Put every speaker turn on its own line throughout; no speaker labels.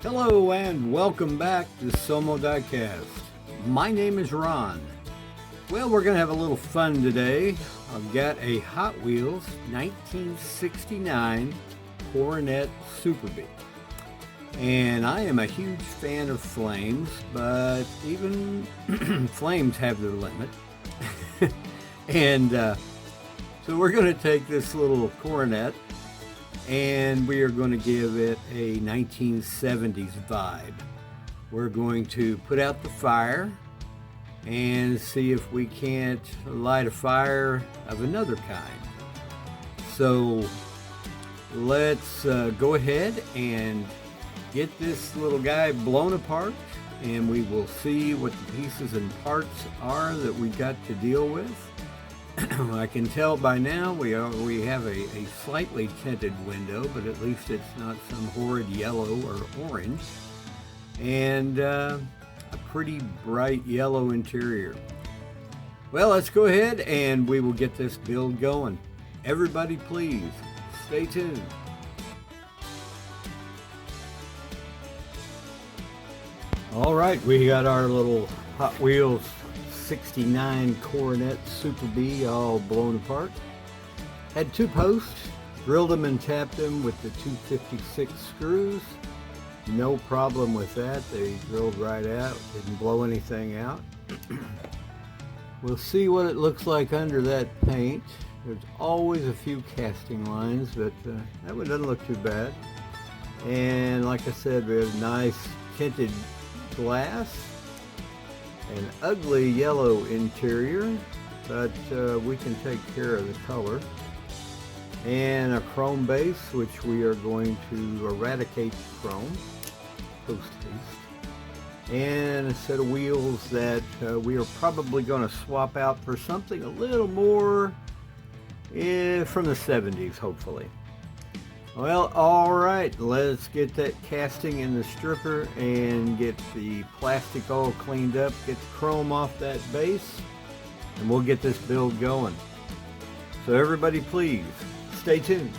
Hello and welcome back to Somo Diecast. My name is Ron. Well, we're going to have a little fun today. I've got a Hot Wheels 1969 Coronet Super Bee. And I am a huge fan of flames, but even flames have their limit. And so we're going to take this little Coronet and we are going to give it a 1970s vibe. We're going to put out the fire and see if we can't light a fire of another kind. So let's go ahead and get this little guy blown apart, and we will see what the pieces and parts are that we got to deal with. I can tell by now we have a slightly tinted window, but at least it's not some horrid yellow or orange, and a pretty bright yellow interior. Well, let's go ahead and we will get this build going. Everybody please stay tuned. All right, we got our little Hot Wheels 69 Coronet Super Bee all blown apart. Had two posts, drilled them and tapped them with the 256 screws. No problem with that, they drilled right out, didn't blow anything out. We'll see what it looks like under that paint. There's always a few casting lines, but that one doesn't look too bad. And like I said, we have nice tinted glass, an ugly yellow interior, but we can take care of the color, and a chrome base, which we are going to eradicate the chrome post haste, and a set of wheels that we are probably going to swap out for something a little more from the 70s, hopefully. Well, all right, let's get that casting in the stripper and get the plastic all cleaned up, get the chrome off that base, and we'll get this build going. So everybody please, stay tuned.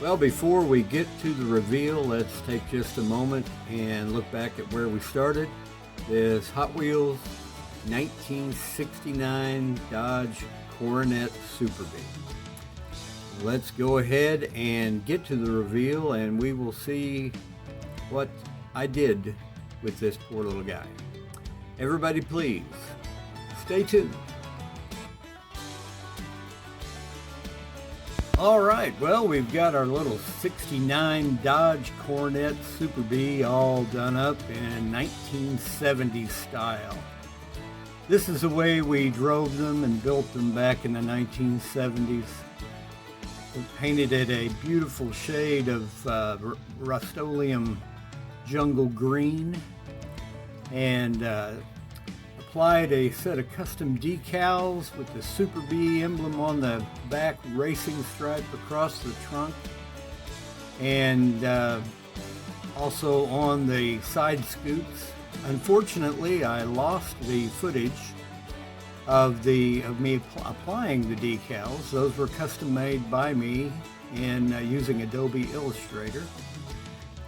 Well, before we get to the reveal, let's take just a moment and look back at where we started. This Hot Wheels 1969 Dodge Coronet Super Bee. Let's go ahead and get to the reveal, and we will see what I did with this poor little guy. Everybody please, stay tuned. Alright, well, we've got our little 69 Dodge Coronet Super Bee all done up in 1970s style. This is the way we drove them and built them back in the 1970s. We painted it a beautiful shade of RUSTOLEUM jungle green, and applied a set of custom decals with the Super Bee emblem on the back, racing stripe across the trunk, and also on the side scoops. Unfortunately, I lost the footage of me applying the decals. Those were custom made by me and using Adobe Illustrator.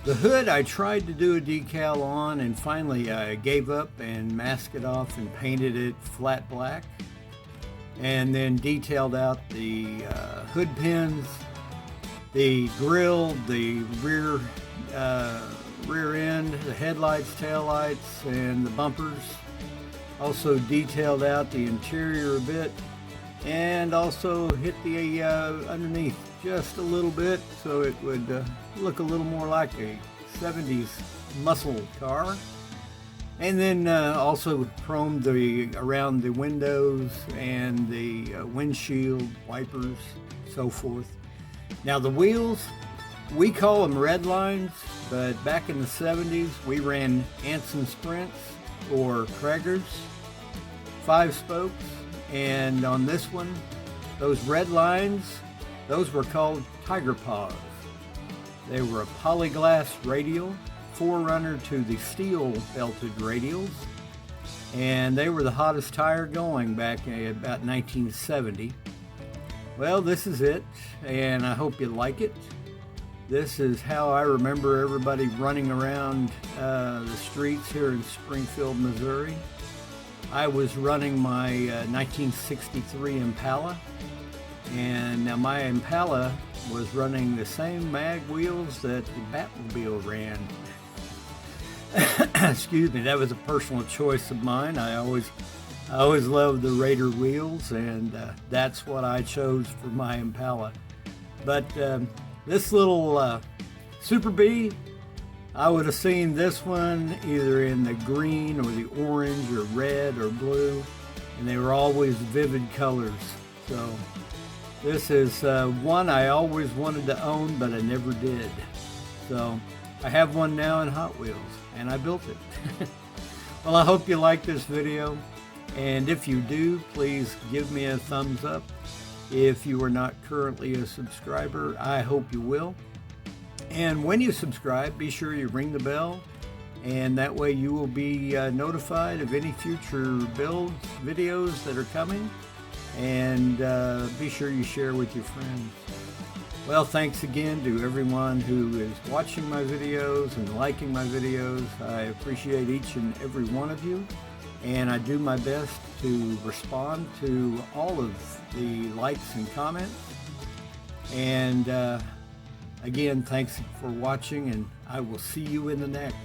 The hood I tried to do a decal on, and finally I gave up and masked it off and painted it flat black, and then detailed out the hood pins, the grille, the rear end, the headlights, taillights, and the bumpers. Also detailed out the interior a bit, and also hit the underneath just a little bit so it would look a little more like a 70s muscle car. And then also chromed around the windows and the windshield wipers, so forth. Now the wheels, we call them red lines, but back in the 70s we ran Anson Sprints or Kragers, 5 spokes, and on this one, those red lines, those were called Tiger Paws. They were a polyglass radial, forerunner to the steel belted radials, and they were the hottest tire going back in about 1970. Well, this is it, and I hope you like it. This is how I remember everybody running around the streets here in Springfield, Missouri. I was running my 1963 Impala, and now my Impala was running the same mag wheels that the Batmobile ran. Excuse me, that was a personal choice of mine. I always loved the Raider wheels, and that's what I chose for my Impala. But this little Super Bee, I would have seen this one either in the green or the orange or red or blue, and they were always vivid colors. So this is one I always wanted to own, but I never did. So I have one now in Hot Wheels, and I built it. Well, I hope you like this video, and if you do, please give me a thumbs up. If you are not currently a subscriber, I hope you will. And when you subscribe, be sure you ring the bell, and that way you will be notified of any future builds, videos that are coming, and be sure you share with your friends. Well, thanks again to everyone who is watching my videos and liking my videos. I appreciate each and every one of you, and I do my best to respond to all of the likes and comments. And again, thanks for watching, and I will see you in the next.